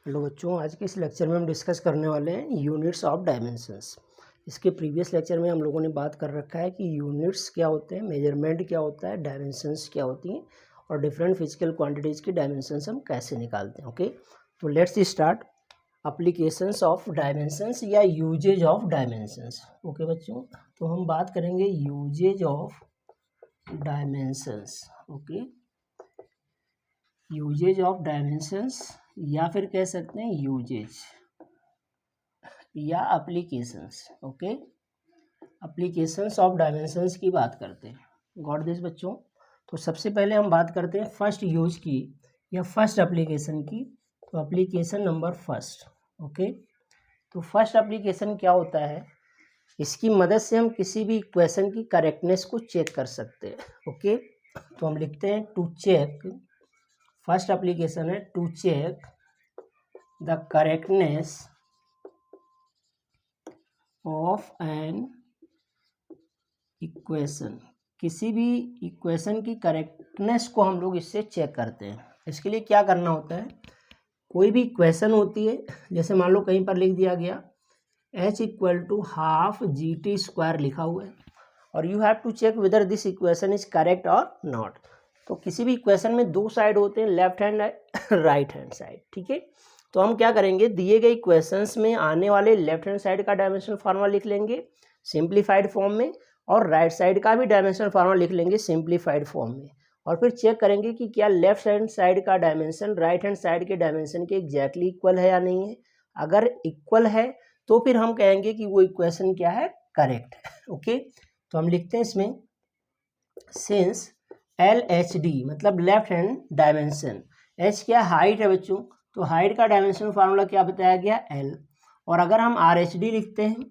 Hello बच्चों, आज के इस लेक्चर में हम डिस्कस करने वाले हैं यूनिट्स ऑफ डायमेंशंस। इसके प्रीवियस लेक्चर में हम लोगों ने बात कर रखा है कि यूनिट्स क्या होते हैं, मेजरमेंट क्या होता है, डायमेंशंस क्या होती हैं और डिफरेंट फिजिकल क्वांटिटीज़ की डायमेंशंस हम कैसे निकालते हैं। ओके, तो let's start applications of dimensions या यूजेज ऑफ डायमेंशंस। ओके बच्चों, तो हम बात करेंगे uses of dimensions. Okay, uses of dimensions या फिर कह सकते हैं यूजेज या applications. Okay, applications of dimensions की बात करते हैं। गॉट दिस बच्चों, तो सबसे पहले हम बात करते हैं फर्स्ट यूज की या फर्स्ट एप्लीकेशन की। तो एप्लीकेशन नंबर फर्स्ट। ओके, तो फर्स्ट एप्लीकेशन क्या होता है, इसकी मदद से हम किसी भी इक्वेशन की करेक्टनेस को चेक कर सकते हैं। ओके, तो हम लिखते हैं टू चेक, फर्स्ट एप्लीकेशन है to check the correctness of an equation. किसी भी इक्वेशन की करेक्टनेस को हम लोग इससे चेक करते हैं। इसके लिए क्या करना होता है, कोई भी इक्वेशन होती है, जैसे मान लो कहीं पर लिख दिया गया h equal to half g t square लिखा हुआ है और you have to check whether this equation is correct और नॉट। तो किसी भी इक्वेशन में दो साइड होते हैं, left hand right hand side. ठीक है, तो हम क्या करेंगे, दिए गए इक्वेशंस में आने वाले लेफ्ट हैंड साइड का डायमेंशन फार्मूला लिख लेंगे सिंप्लीफाइड फॉर्म में और राइट साइड का भी डायमेंशन फार्मूला लिख लेंगे सिंप्लीफाइड फॉर्म में, और फिर चेक करेंगे कि क्या लेफ्ट हैंड साइड का डायमेंशन राइट हैंड साइड के डायमेंशन के एग्जैक्टली इक्वल है या नहीं है। अगर इक्वल है तो फिर हम कहेंगे कि वो इक्वेशन क्या है, करेक्ट है। ओके, तो हम लिखते हैं इसमें सिंस एल एच डी मतलब लेफ्ट हैंड डायमेंशन, एच क्या हाइट है बच्चों, तो हाइट का डायमेंशन फार्मूला क्या बताया गया, एल। और अगर हम आर एच डी लिखते हैं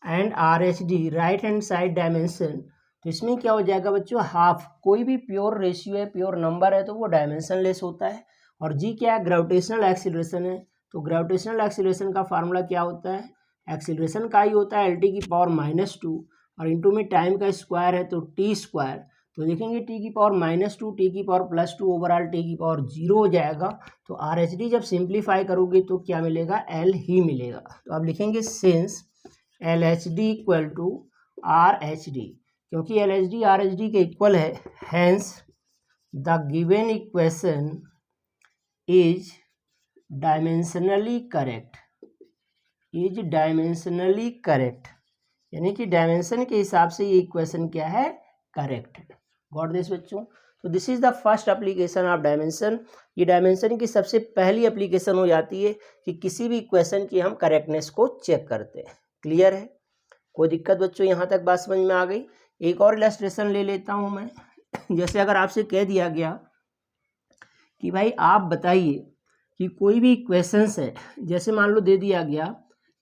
and are H D right hand side dimension, तो इसमें क्या हो जाएगा बच्चों, हाफ। कोई भी प्योर रेशियो है, प्योर नंबर है तो वो डायमेंशन लेस होता है। और जी क्या है, ग्रेविटेशनल एक्सीलरेशन है, तो ग्रेविटेशनल एक्सीलरेशन का फार्मूला क्या होता है, एक्सीलरेशन का ही होता है एल टी की पावर -2 और इंटू में टाइम का स्क्वायर है तो टी स्क्वायर। तो देखेंगे टी की पावर -2 टी की पावर +2 ओवरऑल टी की पावर 0 हो जाएगा। तो आर एच डी जब सिंप्लीफाई करोगे तो क्या मिलेगा, एल ही मिलेगा। तो आप लिखेंगे since L H D equal to R H D, क्योंकि L H D R H D के इक्वल है, hence the given equation is dimensionally correct, is dimensionally correct, यानी कि डायमेंशन के हिसाब से ये इक्वेशन क्या है, करेक्ट है। गॉट दिस बच्चों, तो this is the first application of dimension. ये डायमेंशन की सबसे पहली एप्लीकेशन हो जाती है कि किसी भी इक्वेशन की हम करेक्टनेस को चेक करते हैं। क्लियर है, कोई दिक्कत बच्चों, यहाँ तक बात समझ में आ गई। एक और इलस्ट्रेशन ले लेता हूँ मैं। जैसे अगर आपसे कह दिया गया कि भाई आप बताइए कि कोई भी इक्वेशंस है, जैसे मान लो दे दिया गया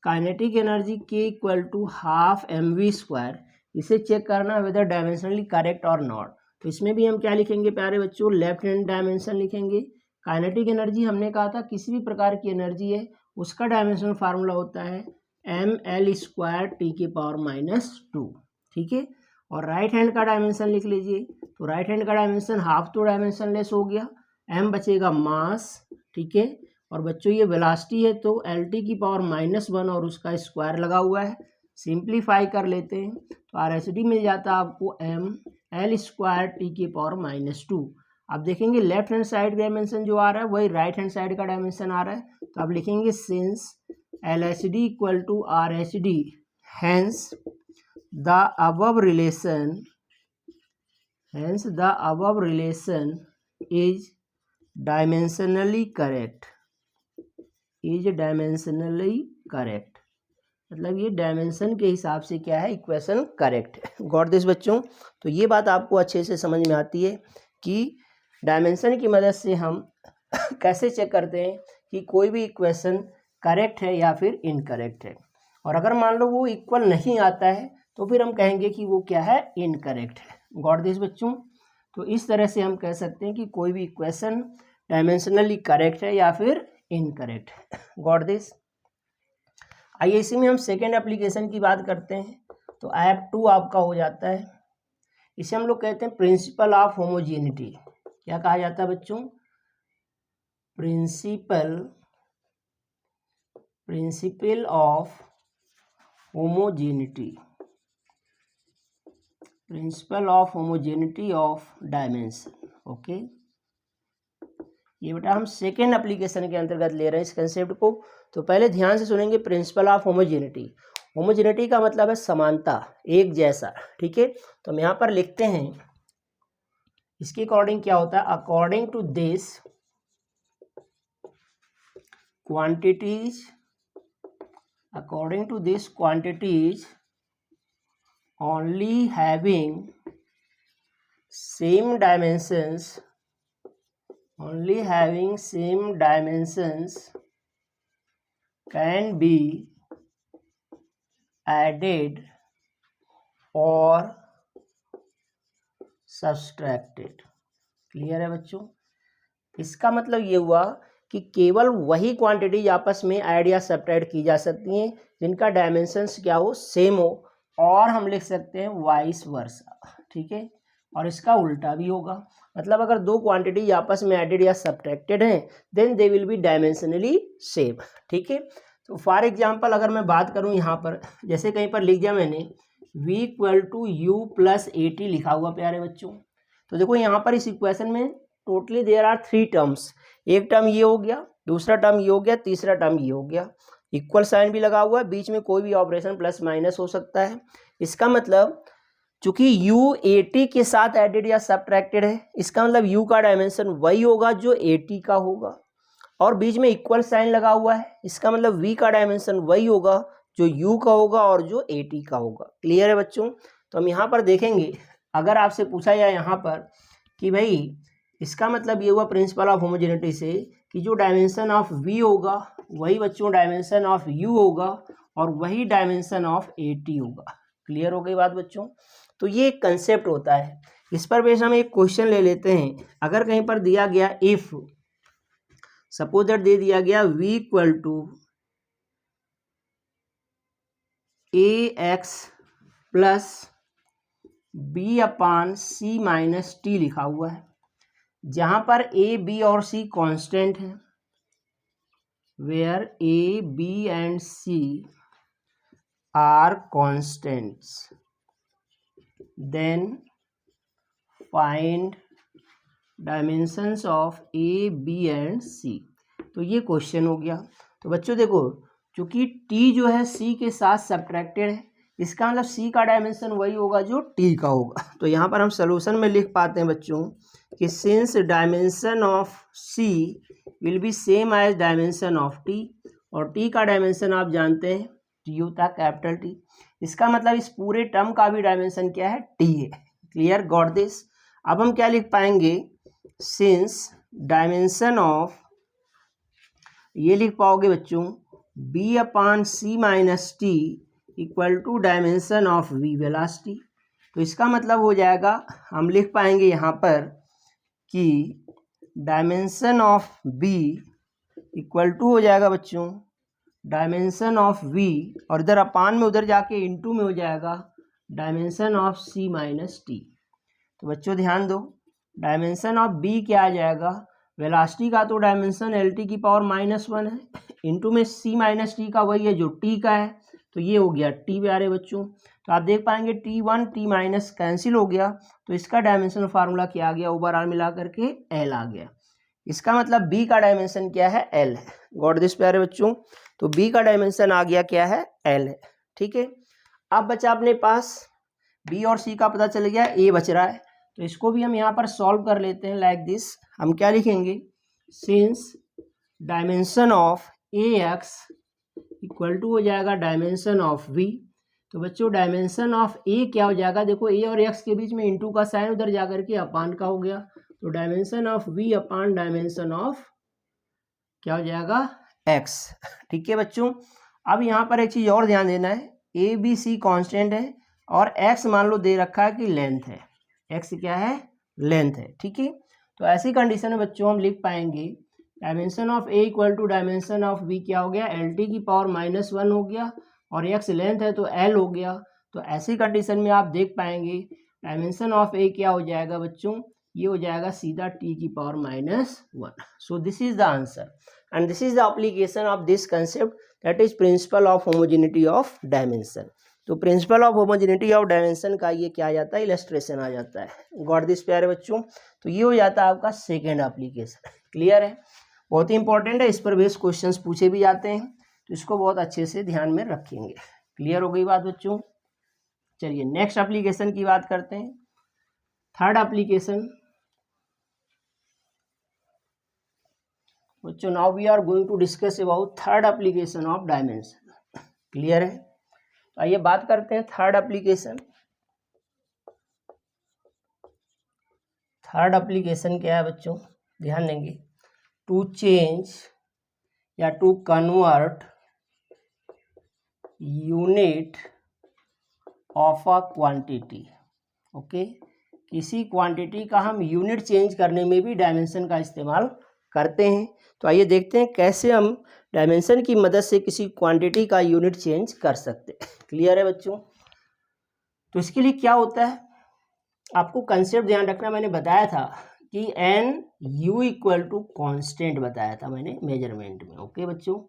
काइनेटिक एनर्जी के equal to half m v square, इसे चेक करना वेदर डायमेंशनली करेक्ट और नॉट। तो इसमें भी हम क्या लिखेंगे प्यारे बच्चों, लेफ्ट हैंड डायमेंशन लिखेंगे। काइनेटिक एनर्जी हमने कहा था किसी भी प्रकार की एनर्जी है उसका डायमेंशन फार्मूला होता है एम एल स्क्वायर टी की पावर -2। ठीक है, और राइट हैंड का डायमेंशन लिख लीजिए। तो राइट हैंड का डायमेंशन हाफ तो डायमेंशन लेस हो गया, एम बचेगा मास। ठीक है, और बच्चों ये वेलोसिटी है तो एल टी की पावर -1 और उसका स्क्वायर लगा हुआ है। सिंप्लीफाई कर लेते हैं तो आर एच डी मिल जाता है आपको एम एल स्क्वायर टी की पावर -2। अब देखेंगे लेफ्ट हैंड साइड डायमेंशन जो आ रहा है वही राइट हैंड साइड का डायमेंशन आ रहा है, तो अब लिखेंगे since L H D equal to R H D, hence the above relation, hence the above relation is dimensionally correct, is dimensionally correct, मतलब ये डायमेंशन के हिसाब से क्या है, इक्वेशन करेक्ट है। गॉट दिस बच्चों, तो ये बात आपको अच्छे से समझ में आती है कि डायमेंशन की मदद से हम कैसे चेक करते हैं कि कोई भी इक्वेशन करेक्ट है या फिर इनकरेक्ट है। और अगर मान लो वो इक्वल नहीं आता है तो फिर हम कहेंगे कि वो क्या है, इनकरेक्ट है। गॉट दिस बच्चों, तो इस तरह से हम कह सकते हैं कि कोई भी इक्वेशन डायमेंशनली करेक्ट है या फिर इनकरेक्ट है। गॉट दिस, आइए इसी में हम सेकेंड एप्लीकेशन की बात करते हैं। तो ऐप 2 आपका हो जाता है, इसे हम लोग कहते हैं प्रिंसिपल ऑफ होमोजेनिटी। क्या कहा जाता है बच्चों, principle principle of homogeneity, principle of homogeneity of dimension. Okay, ये बेटा हम सेकेंड एप्लीकेशन के अंतर्गत ले रहे हैं इस कंसेप्ट को। तो पहले ध्यान से सुनेंगे, प्रिंसिपल ऑफ होमोजेनिटी। होमोजेनिटी का मतलब है समानता, एक जैसा, ठीक है। तो हम यहाँ पर लिखते हैं, इसके अकॉर्डिंग क्या होता है, according to this quantities, according to this quantities only having same dimensions, only having same dimensions can be added or subtracted। Clear है बच्चों? इसका मतलब ये हुआ कि केवल वही क्वांटिटीज आपस में ऐड या सब्ट्रैक्ट की जा सकती हैं जिनका डायमेंशंस क्या हो, सेम हो, और हम लिख सकते हैं वाइस वर्सा, ठीक है। और इसका उल्टा भी होगा, मतलब अगर दो क्वांटिटीज आपस में एडेड या सब्ट्रैक्टेड हैं then they will be dimensionally same, ठीक है। तो फॉर एग्जांपल अगर मैं बात करूं यहाँ पर, जैसे कहीं पर लिख दिया मैंने v equal to u plus AT लिखा हुआ प्यारे बच्चों। तो देखो यहाँ पर इस इक्वेशन में टोटली देयर आर 3 टर्म्स, एक टर्म ये हो गया, दूसरा टर्म ये हो गया, तीसरा टर्म ये हो गया, इक्वल साइन भी लगा हुआ है, बीच में कोई भी ऑपरेशन प्लस माइनस हो सकता है। इसका मतलब चूंकि u AT के साथ एडेड या सब्ट्रैक्टेड है, इसका मतलब u का डायमेंशन वही होगा जो AT का होगा, और बीच में इक्वल साइन लगा हुआ है, इसका मतलब v का डायमेंशन वही होगा जो u का होगा और जो AT का होगा। क्लियर है बच्चों? तो हम यहाँ पर देखेंगे, अगर आपसे पूछा जाए यहाँ पर कि भाई इसका मतलब ये हुआ प्रिंसिपल ऑफ होमोजेनिटी से कि जो डायमेंशन ऑफ v होगा वही बच्चों डायमेंशन ऑफ u होगा और वही डायमेंशन ऑफ AT होगा। क्लियर हो गई बात बच्चों? तो ये एक कंसेप्ट होता है, इस पर बेस हम एक क्वेश्चन ले लेते हैं। अगर कहीं पर दिया गया इफ सपोज दैट दे दिया गया v equal to ax plus b upon c minus t लिखा हुआ है, जहां पर a b और c कांस्टेंट है, where a b and c are constants, then find dimensions of a b and c। तो ये क्वेश्चन हो गया। तो बच्चों देखो, चूंकि t जो है c के साथ सब्ट्रैक्टेड है, इसका मतलब c का डायमेंशन वही होगा जो t का होगा। तो यहाँ पर हम सोल्यूशन में लिख पाते हैं बच्चों कि since dimension of c will be same as dimension of t, और t का डायमेंशन आप जानते हैं t होता है कैपिटल T, इसका मतलब इस पूरे टर्म का भी डायमेंशन क्या है, t है। Clear, got this? अब हम क्या लिख पाएंगे, सिंस डायमेंशन ऑफ, ये लिख पाओगे बच्चों b upon c minus t equal to dimension of v velocity. तो इसका मतलब हो जाएगा, हम लिख पाएंगे यहाँ पर कि dimension of b equal to हो जाएगा बच्चों डायमेंशन ऑफ v, और इधर अपान में उधर जाके इनटू में हो जाएगा dimension of c minus t। तो बच्चों ध्यान दो, डायमेंशन ऑफ b क्या आ जाएगा, वेलोसिटी का तो डायमेंशन lt की पावर -1 है, इनटू में c माइनस टी का वही है जो t का है, तो ये हो गया t प्यारे बच्चों। तो आप देख पाएंगे t1 t माइनस कैंसिल हो गया, तो इसका डायमेंशन फार्मूला क्या आ गया, ओवरऑल मिला करके l आ गया। इसका मतलब b का डायमेंशन क्या है, l है। गॉट दिस प्यारे बच्चों? तो b का डायमेंशन आ गया क्या है, l है, ठीक है। अब बचा अपने पास b और c का पता चल गया, a बच रहा है, तो इसको भी हम यहाँ पर सॉल्व कर लेते हैं लाइक दिस। हम क्या लिखेंगे, since dimension of ax equal to हो जाएगा डायमेंशन ऑफ v। तो बच्चों डायमेंशन ऑफ a क्या हो जाएगा, देखो a और x के बीच में इंटू का साइन उधर जाकर के अपान का हो गया, तो dimension of v upon dimension of क्या हो जाएगा, x। ठीक है बच्चों, अब यहाँ पर एक चीज़ और ध्यान देना है, a b c कांस्टेंट है और x मान लो दे रखा है कि लेंथ है, x क्या है, लेंथ है, ठीक है। तो ऐसी कंडीशन में बच्चों हम लिख पाएंगे dimension of a equal to dimension of v क्या हो गया, lt की पावर -1 हो गया, और x लेंथ है तो l हो गया। तो ऐसी कंडीशन में आप देख पाएंगे डायमेंशन ऑफ a क्या हो जाएगा बच्चों, ये हो जाएगा सीधा t की power -1। So this is the answer and this is the application of this concept that is principle of homogeneity of dimension. तो principle of homogeneity of dimension का ये क्या आ जाता है, इलस्ट्रेशन आ जाता है। गॉट दिस प्यारे बच्चों। तो ये हो जाता है आपका सेकेंड एप्लीकेशन। क्लियर है, बहुत ही इंपॉर्टेंट है, इस पर बेस्ड क्वेश्चंस पूछे भी जाते हैं, तो इसको बहुत अच्छे से ध्यान में रखेंगे। क्लियर हो गई बात बच्चों। चलिए नेक्स्ट एप्लीकेशन की बात करते हैं। थर्ड एप्लीकेशन बच्चों, now we are going to discuss about third application of dimension. Clear है, तो आइए बात करते हैं थर्ड एप्लीकेशन। थर्ड एप्लीकेशन क्या है बच्चों, ध्यान देंगे, टू चेंज या to convert unit of a quantity. Okay, किसी क्वांटिटी का हम यूनिट चेंज करने में भी डायमेंशन का इस्तेमाल करते हैं। तो आइए देखते हैं कैसे हम डायमेंशन की मदद से किसी क्वांटिटी का यूनिट चेंज कर सकते हैं। क्लियर है बच्चों। तो इसके लिए क्या होता है, आपको कंसेप्ट ध्यान रखना, मैंने बताया था कि n u equal to constant बताया था मैंने मेजरमेंट में। ओके बच्चों,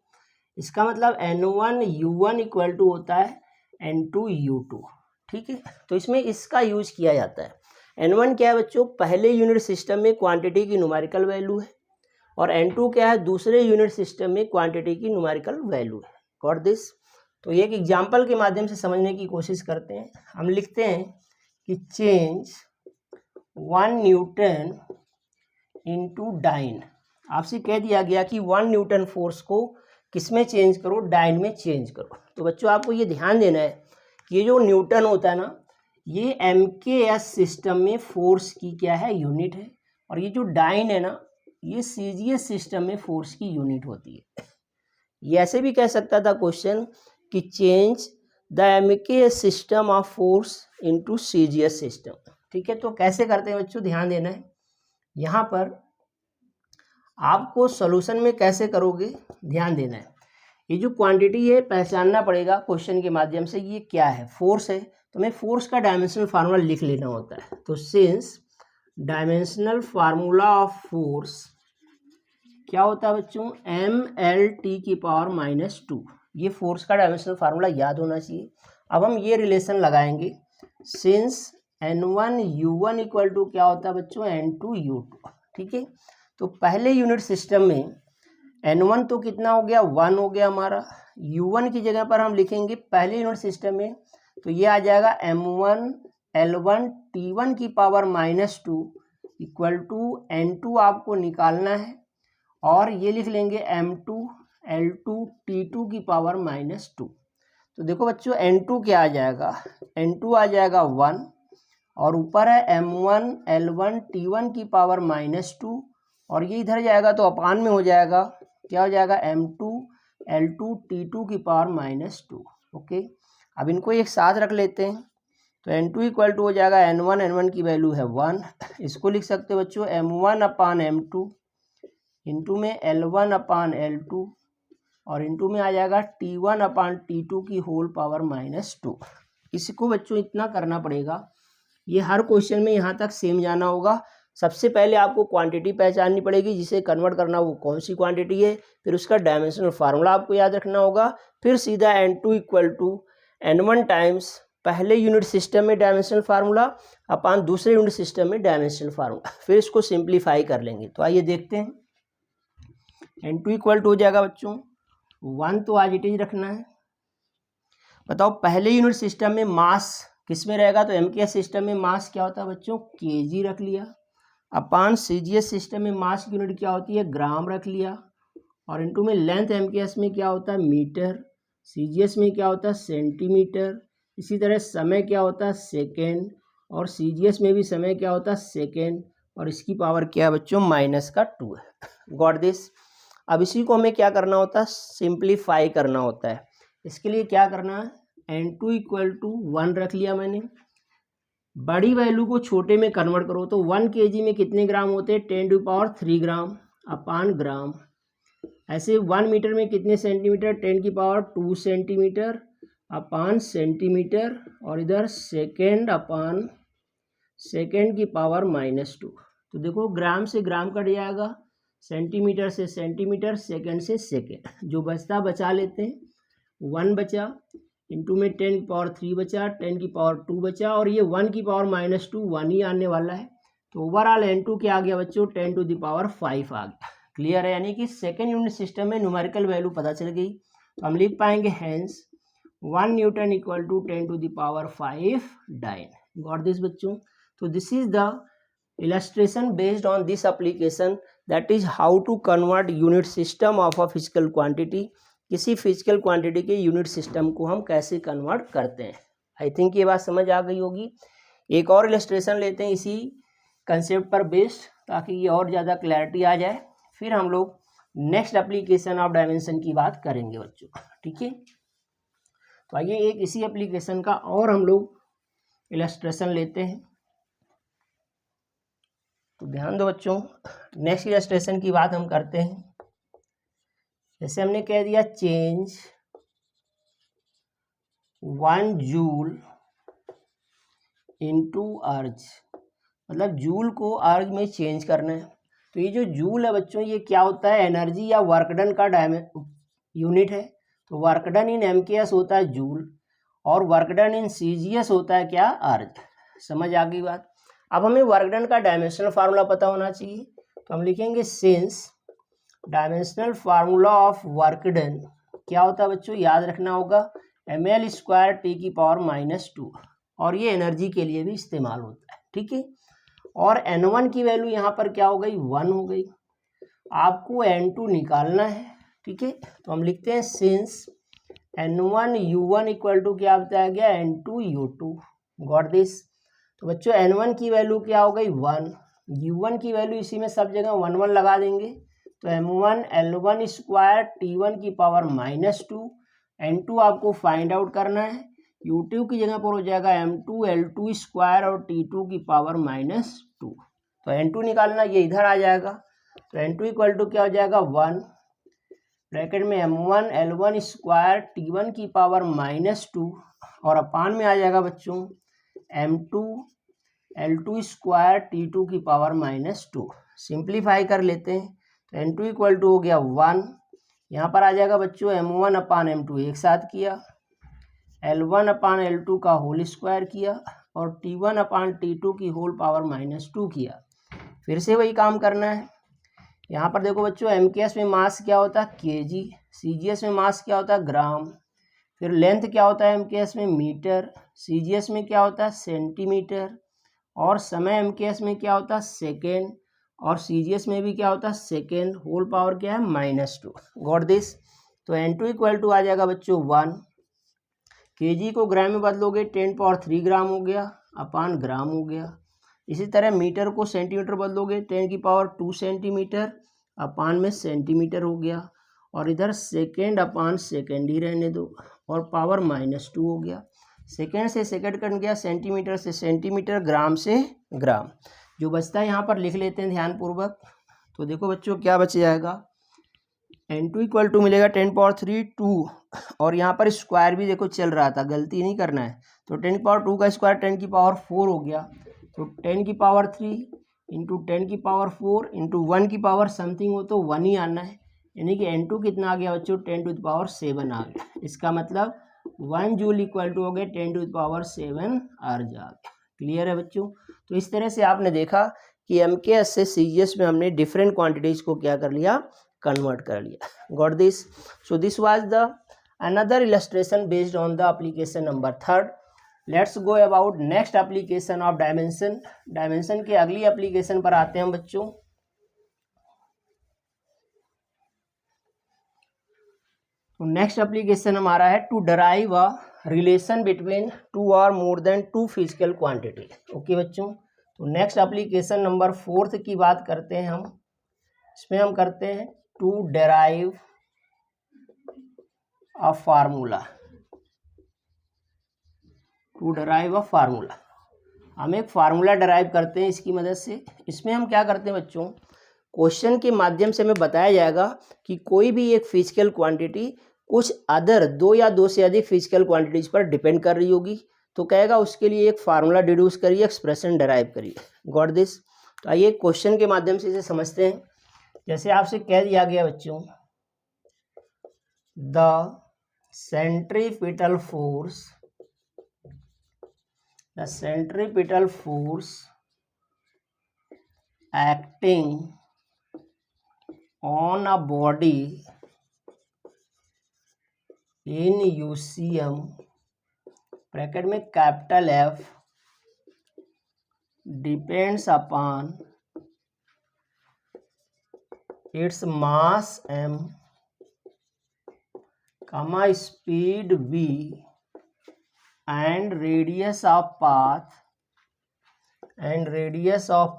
इसका मतलब N1 U1 इक्वल टू होता है N2 U2। ठीक है, तो इसमें इसका यूज किया जाता है। N1 क्या है बच्चों, पहले यूनिट सिस्टम में क्वांटिटी की न्यूमेरिकल वैल्यू है, और N2 क्या है, दूसरे यूनिट सिस्टम में क्वांटिटी की न्यूमेरिकल वैल्यू है। Got this. तो एक एग्जाम्पल के माध्यम से समझने की कोशिश करते हैं। हम लिखते हैं कि चेंज 1 न्यूटन इनटू डाइन। आपसे कह दिया गया कि 1 न्यूटन फोर्स को किस में चेंज करो, डाइन में चेंज करो। तो बच्चों आपको ये ध्यान देना है कि ये जो न्यूटन होता है ना, ये MKS सिस्टम में फोर्स की क्या है, यूनिट है, और ये जो डाइन है ना, ये CGS सिस्टम में फोर्स की यूनिट होती है। ये ऐसे भी कह सकता था क्वेश्चन कि change the MKS system of force into CGS system. ठीक है, तो कैसे करते हैं बच्चों, ध्यान देना है। यहाँ पर आपको सॉल्यूशन में कैसे करोगे, ध्यान देना है। ये जो क्वांटिटी है पहचानना पड़ेगा क्वेश्चन के माध्यम से, ये क्या है, फोर्स है, तो हमें फोर्स का डायमेंशनल फार्मूला लिख लेना होता है। तो since dimensional formula of force क्या होता है बच्चों, MLT की पावर -2। ये फोर्स का डायमेंशनल फार्मूला याद होना चाहिए। अब हम ये रिलेशन लगाएंगे, since N1 U1 equal to क्या होता है बच्चों, N2 U2। ठीक है, तो पहले यूनिट सिस्टम में N1 तो कितना हो गया, 1 हो गया हमारा। U1 की जगह पर हम लिखेंगे पहले यूनिट सिस्टम में, तो ये आ जाएगा M1 L1 T1 की पावर -2 इक्वल टू N2 आपको निकालना है, और ये लिख लेंगे M2 L2 T2 की पावर -2। तो देखो बच्चों N2 क्या आ जाएगा, N2 आ जाएगा 1, और ऊपर है M1 L1 T1 की पावर -2, और ये इधर जाएगा तो अपान में हो जाएगा, क्या हो जाएगा, M2 L2 T2 की पावर -2। ओके, अब इनको एक साथ रख लेते हैं, तो N2 इक्वल टू हो जाएगा N1 की वैल्यू है 1, इसको लिख सकते हो बच्चों M1 अपान M2 इंटू में L1 अपान L2, और इंटू में आ जाएगा T1 अपान T2 की होल पावर -2। इसको बच्चों इतना करना पड़ेगा, ये हर क्वेश्चन में यहाँ तक सेम जाना होगा। सबसे पहले आपको क्वांटिटी पहचाननी पड़ेगी, जिसे कन्वर्ट करना वो कौन सी क्वांटिटी है, फिर उसका डायमेंशनल फार्मूला आपको याद रखना होगा, फिर सीधा N2 equal to N1 times पहले यूनिट सिस्टम में डायमेंशनल फार्मूला अपान दूसरे यूनिट सिस्टम में डायमेंशनल फार्मूला, फिर इसको सिंप्लीफाई कर लेंगे। तो आइए देखते हैं, N2 इक्वल टू हो जाएगा बच्चों 1, तो आज इट इज रखना है। बताओ पहले यूनिट सिस्टम में मास किस में रहेगा, तो MKS सिस्टम में मास क्या होता है बच्चों, kg रख लिया, अपान CGS सिस्टम में मास की यूनिट क्या होती है, ग्राम रख लिया, और इनटू में लेंथ MKS में क्या होता है, मीटर, CGS में क्या होता है, सेंटीमीटर, इसी तरह समय क्या होता है, सेकेंड, और CGS में भी समय क्या होता है, सेकेंड, और इसकी पावर क्या है बच्चों, -2 है। Got this. अब इसी को हमें क्या करना होता है, सिंप्लीफाई करना होता है। इसके लिए क्या करना है, N2 इक्वल टू 1 रख लिया मैंने, बड़ी वैल्यू को छोटे में कन्वर्ट करो, तो 1 kg में कितने ग्राम होते हैं, 10⁻³ ग्राम अपान ग्राम। ऐसे 1 मीटर में कितने सेंटीमीटर, 10⁻² सेंटीमीटर अपान सेंटीमीटर, और इधर सेकेंड अपान सेकेंड की पावर -2। तो देखो ग्राम से ग्राम कट जाएगा, सेंटीमीटर से सेंटीमीटर, सेकंड से सेकंड, जो बचता बचा लेते हैं। 1 बचा, इंटू में 10 की पावर 3 बचा, 10 की पावर 2 बचा, और ये 1 की पावर -2 1 ही आने वाला है। तो ओवरऑल n2 क्या आ गया बच्चों, 10 टू द पावर 5 आ गया। क्लियर है, यानी कि सेकेंड यूनिट सिस्टम में न्यूमेरिकल वैल्यू पता चल गई। तो हम लिख पाएंगे hence 1 newton equal to 10 to the power 5 dyne. Got this बच्चों। तो this is the illustration based on this application, that is how to convert unit system of a physical quantity। किसी फिजिकल क्वांटिटी के unit system को हम कैसे convert करते हैं। I think ये बात समझ आ गई होगी। एक और इलस्ट्रेशन लेते हैं इसी कंसेप्ट पर बेस्ड, ताकि ये और ज़्यादा क्लैरिटी आ जाए। फिर हम लोग नेक्स्ट एप्लीकेशन ऑफ डायमेंशन की बात करेंगे बच्चों, ठीक है। तो आइए एक इसी एप्लीकेशन का और हम लोग इलस्ट्रेशन लेते हैं। तो ध्यान दो बच्चों, नेक्स्ट इलस्ट्रेशन की बात हम करते हैं। जैसे हमने कह दिया चेंज 1 जूल इनटू अर्ज, मतलब जूल को अर्ज में चेंज करना है। तो ये जो जूल है बच्चों, ये क्या होता है, एनर्जी या वर्क डन का यूनिट है। तो वर्क डन इन MKS होता है जूल, और वर्क डन इन CGS होता है क्या, अर्ज। समझ आ गई बात। अब हमें वर्क डन का डायमेंशनल फार्मूला पता होना चाहिए। तो हम लिखेंगे since dimensional formula of work done क्या होता है बच्चों, याद रखना होगा ml² T की पावर -2, और ये एनर्जी के लिए भी इस्तेमाल होता है, ठीक है। और N1 की वैल्यू यहाँ पर क्या हो गई, 1 हो गई। आपको N2 निकालना है, ठीक है। तो हम लिखते हैं since N1 U1 equal to क्या बताया गया, N2 U2। Got this. तो बच्चों N1 की वैल्यू क्या हो गई, 1। U1 की वैल्यू इसी में सब जगह 1 1 लगा देंगे। तो M1 L1² T1 की पावर -2। N2 आपको फाइंड आउट करना है। U2 की जगह पर हो जाएगा M2 L2² और T2 की पावर -2। तो N2 निकालना, ये इधर आ जाएगा। तो N2 इक्वल टू क्या हो जाएगा, 1 ब्रैकेट में M1 L1² T1 की पावर -2, और अपान में आ जाएगा बच्चों M2 L2² T2 की पावर -2। सिंप्लीफाई कर लेते हैं। तो N2 इक्वल टू हो गया 1, यहाँ पर आ जाएगा बच्चों M1 अपान M2 एक साथ किया, L1 अपान L2 का होल स्क्वायर किया, और T1 अपान T2 की होल पावर -2 किया। फिर से वही काम करना है। यहाँ पर देखो बच्चों MKS में मास क्या होता है, kg, CGS में मास क्या होता है, ग्राम। फिर लेंथ क्या होता है MKS में, मीटर। CGS में क्या होता है, सेंटीमीटर। और समय MKS में क्या होता है, सेकेंड। और CGS में भी क्या होता है, सेकेंड। होल पावर क्या है, -2। Got this. तो N2 इक्वल टू आ जाएगा बच्चों 1। kg को ग्राम में बदलोगे 10 पावर 3 ग्राम हो गया, अपान ग्राम हो गया। इसी तरह मीटर को सेंटीमीटर बदलोगे 10 की पावर 2 सेंटीमीटर, अपान में सेंटीमीटर हो गया। और इधर सेकेंड अपान सेकेंड ही रहने दो, और पावर -2 हो गया। सेकेंड से सेकेंड कट गया, सेंटीमीटर से सेंटीमीटर, ग्राम से ग्राम। जो बचता है यहाँ पर लिख लेते हैं ध्यानपूर्वक। तो देखो बच्चों क्या बच जाएगा, N2 इक्वल टू मिलेगा 10 पावर 3 2, और यहाँ पर स्क्वायर भी देखो चल रहा था, गलती नहीं करना है। तो 10 पावर 2 का स्क्वायर 10 की पावर 4 हो गया। तो 10 की पावर 3 इंटू 10 की पावर 4 इंटू 1 की पावर समथिंग हो तो 1 ही आना है। यानी कि N2 कितना आ गया बच्चों, 10 टू द पावर 7 आ गया। इसका मतलब 1 जूल इक्वल टू हो गया 10 टू द पावर 7 अर्ज आ गया। क्लियर है बच्चों। तो इस तरह से आपने देखा कि MKS से CGS में हमने डिफरेंट क्वांटिटीज को क्या कर लिया, कन्वर्ट कर लिया। Got this. So this was the another illustration based on the application number 3rd। Let's go about next application of dimension. Dimension के अगली एप्लीकेशन पर आते हैं बच्चों। तो नेक्स्ट एप्लीकेशन हमारा है to derive a relation between 2 और more than 2 physical quantity. Okay बच्चों। तो नेक्स्ट एप्लीकेशन नंबर 4th की बात करते हैं हम। इसमें हम करते हैं to derive a formula. To derive a formula, हम एक फार्मूला डेराइव करते हैं इसकी मदद से। इसमें हम क्या करते हैं बच्चों, क्वेश्चन के माध्यम से हमें बताया जाएगा कि कोई भी एक फिजिकल क्वांटिटी कुछ अदर 2 या 2 से अधिक फिजिकल क्वांटिटीज पर डिपेंड कर रही होगी। तो कहेगा उसके लिए एक फार्मूला डिड्यूस करिए, एक्सप्रेशन डेराइव करिए। Got this. तो आइए क्वेश्चन के माध्यम से इसे समझते हैं। जैसे आपसे कह दिया गया बच्चों, the centripetal force acting on a body in UCM bracket में capital F depends upon its mass m, speed v and radius of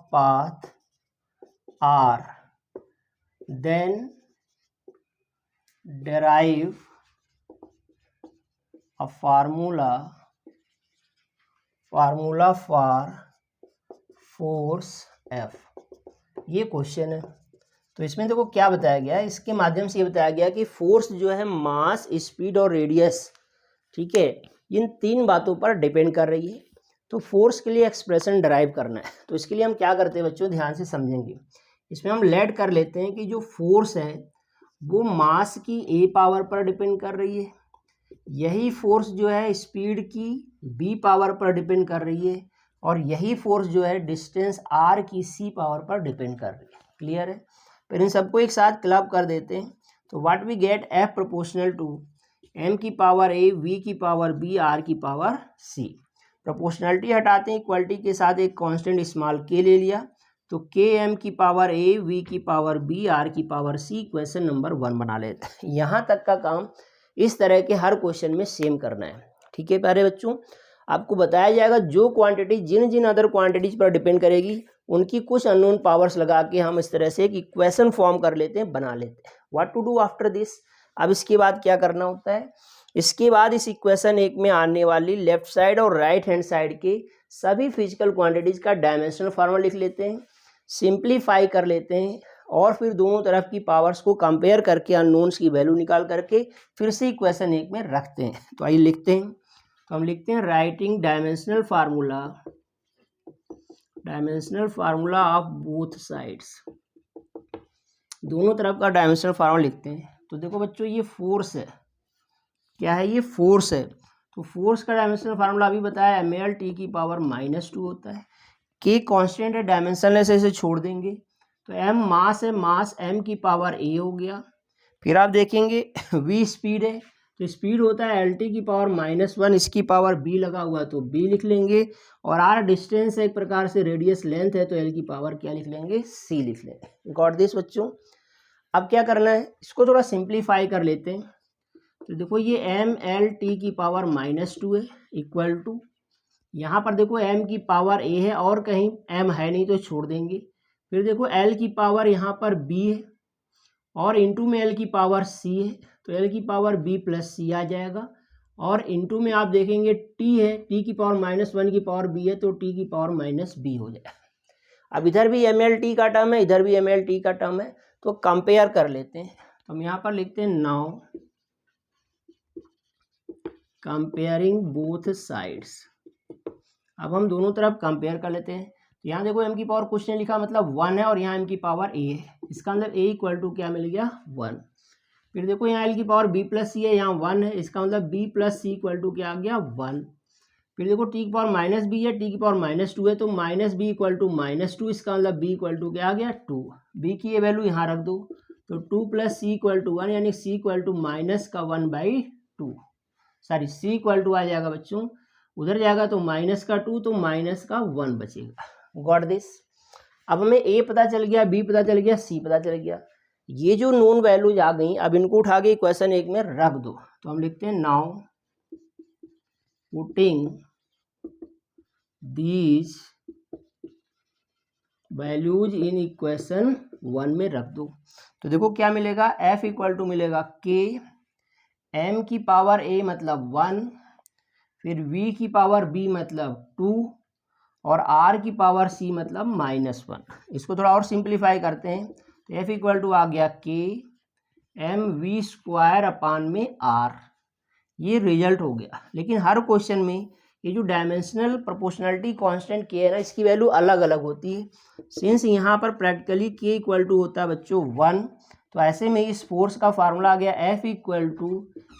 path r, then derive a formula for force F। ये question है। तो इसमें देखो क्या बताया गया है, इसके माध्यम से ये बताया गया कि फोर्स जो है मास, स्पीड और रेडियस, ठीक है, इन 3 बातों पर डिपेंड कर रही है। तो फोर्स के लिए एक्सप्रेशन डराइव करना है। तो इसके लिए हम क्या करते हैं बच्चों, ध्यान से समझेंगे। इसमें हम लेट कर लेते हैं कि जो फोर्स है वो मास की a पावर पर डिपेंड कर रही है, यही फोर्स जो है स्पीड की b पावर पर डिपेंड कर रही है, और यही फोर्स जो है डिस्टेंस r की c पावर पर डिपेंड कर रही है। क्लियर है? फिर इन सबको एक साथ क्लब कर देते हैं। तो what we get, f proportional to m की पावर a, v की पावर b, r की पावर c। प्रोपोर्शनलिटी हटाते हैं, इक्वलिटी के साथ एक कांस्टेंट स्मॉल k ले लिया, तो k m की पावर a, v की पावर b, r की पावर c क्वेश्चन नंबर 1 बना लेते हैं। यहाँ तक का काम इस तरह के हर क्वेश्चन में सेम करना है। ठीक है प्यारे बच्चों, आपको बताया जाएगा जो क्वांटिटी जिन जिन अदर क्वांटिटीज पर डिपेंड करेगी उनकी कुछ अननोन पावर्स लगा के हम इस तरह से एक इक्वेशन फॉर्म कर लेते हैं, बना लेते हैं। What to do after this, अब इसके बाद क्या करना होता है, इसके बाद इस इक्वेशन 1 में आने वाली लेफ्ट साइड और राइट हैंड साइड के सभी फिजिकल क्वांटिटीज का डायमेंशनल फार्मूला लिख लेते हैं, सिंप्लीफाई कर लेते हैं, और फिर दोनों तरफ की पावर्स को कंपेयर करके अननोन्स की वैल्यू निकाल करके फिर से इक्वेशन 1 में रखते हैं। तो आइए लिखते हैं। तो हम लिखते हैं writing dimensional formula of both sides, दोनों तरफ का डायमेंशनल फार्मूला लिखते हैं। तो देखो बच्चों, ये फोर्स है, क्या है, ये फोर्स है। तो फोर्स का डायमेंशनल फार्मूला अभी बताया, ml t की पावर -2 होता है। k कांस्टेंट है, डायमेंशनलेस है, इसे छोड़ देंगे। तो m मास है, मास m की पावर a हो गया। फिर आप देखेंगे v स्पीड है, तो स्पीड होता है lt की पावर -1, इसकी पावर b लगा हुआ है तो b लिख लेंगे, और r डिस्टेंस है, एक प्रकार से रेडियस लेंथ है, तो l की पावर क्या लिख लेंगे, c लिख लेंगे। गॉट दिस बच्चों। अब क्या करना है, इसको थोड़ा सिंप्लीफाई कर लेते हैं। तो देखो ये ml t की पावर -2 है, इक्वल टू, यहाँ पर देखो m की पावर a है और कहीं m है नहीं तो छोड़ देंगे। फिर देखो l की पावर यहाँ पर b है और इंटू में l की पावर c है, तो l की पावर b प्लस c आ जाएगा, और इंटू में आप देखेंगे t है, t की पावर -1 की पावर b है, तो t की पावर -b हो जाएगा। अब इधर भी ml t का टर्म है, इधर भी ml t का टर्म है, तो कंपेयर कर लेते हैं। तो हम यहाँ पर लिखते हैं नाउ कंपेयरिंग बोथ साइड्स। अब हम दोनों तरफ कंपेयर कर लेते हैं। तो यहाँ देखो m की पावर कुछ नहीं लिखा, मतलब 1 है, और यहाँ m की पावर a है, इसका मतलब a इक्वल टू क्या मिल गया, 1। फिर देखो यहाँ l की पावर b प्लस c है, यहाँ 1 है, इसका मतलब b plus c equal to क्या आ गया, 1। फिर देखो t की पावर -b है, t की पावर -2 है, तो -b इक्वल टू -2, इसका मतलब b इक्वल टू क्या आ गया, 2। b की ये वैल्यू यहाँ रख दो, तो 2 प्लस c इक्वल टू 1, यानी c equal to -1/2, sorry c equal to आ जाएगा बच्चों, उधर जाएगा तो -2, तो -1 बचेगा। Got this. अब हमें a पता चल गया, b पता चल गया, c पता चल गया। ये जो नोन वैल्यूज आ गई, अब इनको उठा के इक्वेशन 1 में रख दो। तो हम लिखते हैं now putting these values in equation 1 में रख दो। तो देखो क्या मिलेगा, f इक्वल टू मिलेगा k, m की पावर a मतलब 1, फिर v की पावर b मतलब 2, और r की पावर c मतलब -1। इसको थोड़ा और सिंप्लीफाई करते हैं, तो f इक्वल टू आ गया k mv² अपान में r। ये रिजल्ट हो गया। लेकिन हर क्वेश्चन में ये जो डायमेंशनल प्रोपोर्शनलिटी कांस्टेंट के है ना, इसकी वैल्यू अलग अलग होती है। सिंस यहाँ पर प्रैक्टिकली के इक्वल टू होता है बच्चों 1, तो ऐसे में इस फोर्स का फार्मूला आ गया F equal to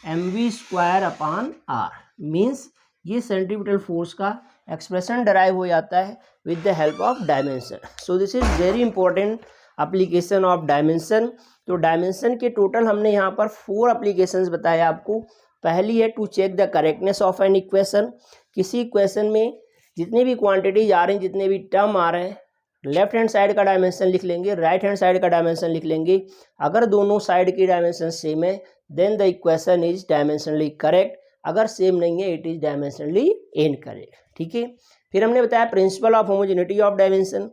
mv²/r। Means ये सेंट्रीपिटल फोर्स का एक्सप्रेशन डराइव हो जाता है with the help of dimension. So this is very important application of dimension. तो डायमेंशन के टोटल हमने यहाँ पर 4 एप्लीकेशंस बताए आपको। पहली है to check the correctness of an equation. किसी इक्वेशन में जितने भी क्वांटिटीज आ रही हैं, जितने भी टर्म आ रहे हैं, लेफ्ट हैंड साइड का डायमेंशन लिख लेंगे, राइट हैंड साइड का डायमेंशन लिख लेंगे। अगर दोनों साइड की डायमेंशन सेम है then the equation is dimensionally correct. अगर सेम नहीं है इट इज डायमेंशनली इनकरेक्ट। ठीक है। फिर हमने बताया principal of homogeneity of dimension.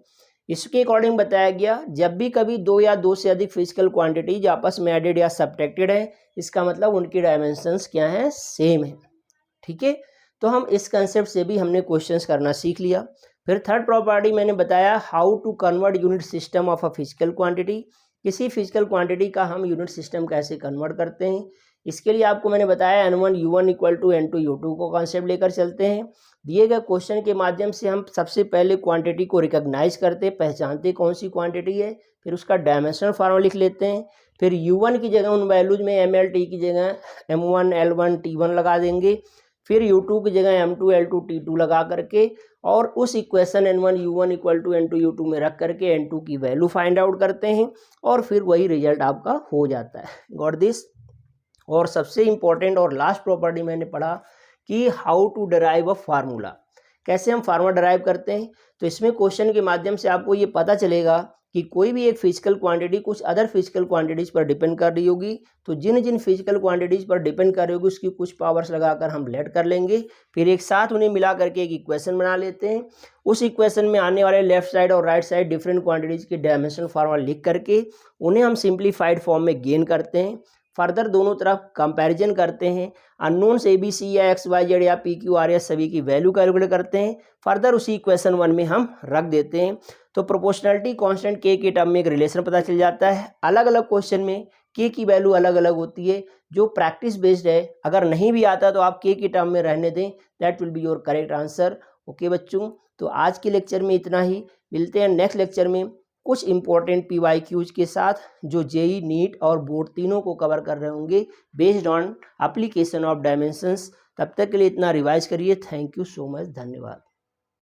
इसके अकॉर्डिंग बताया गया जब भी कभी 2 या 2 से अधिक फिजिकल क्वांटिटीज आपस में एडेड या सब्ट्रैक्टेड है, इसका मतलब उनकी डायमेंशंस क्या हैं, सेम है। ठीक है। तो हम इस कंसेप्ट से भी हमने क्वेश्चंस करना सीख लिया। फिर थर्ड प्रॉपर्टी मैंने बताया how to convert unit system of a physical quantity. किसी फिजिकल क्वांटिटी का हम यूनिट सिस्टम कैसे कन्वर्ट करते हैं। इसके लिए आपको मैंने बताया N1 U1 equal to N2 U2 को कॉन्सेप्ट लेकर चलते हैं। दिए गए क्वेश्चन के माध्यम से हम सबसे पहले क्वांटिटी को रिकॉग्नाइज करते, पहचानते कौन सी क्वांटिटी है, फिर उसका डायमेंशनल फार्मूला लिख लेते हैं। फिर U1 की जगह उन वैल्यूज में ML T की जगह M1 L1 T1 लगा देंगे। फिर U2 की जगह M2 L2 T2 लगा करके और उस equation N1 U1 equal to N2 U2 में रख करके N2 की वैल्यू फाइंड आउट करते हैं और फिर वही रिजल्ट आपका हो जाता है। Got this. और सबसे इंपॉर्टेंट और लास्ट प्रॉपर्टी मैंने पढ़ा कि how to derive a formula. कैसे हम फार्मूला डिराइव करते हैं। तो इसमें क्वेश्चन के माध्यम से आपको ये पता चलेगा कि कोई भी एक फिजिकल क्वांटिटी कुछ अदर फिजिकल क्वांटिटीज पर डिपेंड कर रही होगी, तो जिन जिन फिजिकल क्वांटिटीज पर डिपेंड कर रही होगी उसकी कुछ पावर्स लगाकर हम लेट कर लेंगे, फिर एक साथ उन्हें मिला करके एक इक्वेशन बना लेते हैं। उस इक्वेशन में आने वाले लेफ्ट साइड और राइट साइड डिफरेंट क्वांटिटीज के डायमेंशनल फार्मूला लिख करके उन्हें हम सिंप्लीफाइड फॉर्म में गेन करते हैं। फर्दर दोनों तरफ कंपैरिजन करते हैं, अननोन्स ABC या XYZ या PQRS सभी की वैल्यू कैलकुलेट करते हैं। फर्दर उसी इक्वेशन 1 में हम रख देते हैं। तो प्रोपोर्शनलिटी कांस्टेंट K के टर्म में एक रिलेशन पता चल जाता है। अलग अलग क्वेश्चन में K की वैल्यू अलग अलग होती है, जो प्रैक्टिस बेस्ड है। अगर नहीं भी आता तो आप K के टर्म में रहने दें, that will be your correct answer. Okay बच्चों, तो आज के लेक्चर में इतना ही। मिलते हैं नेक्स्ट लेक्चर में कुछ इंपॉर्टेंट PYQs के साथ जो JEE नीट और बोर्ड तीनों को कवर कर रहे होंगे based on application of dimensions. तब तक के लिए इतना रिवाइज करिए। थैंक यू सो मच, धन्यवाद।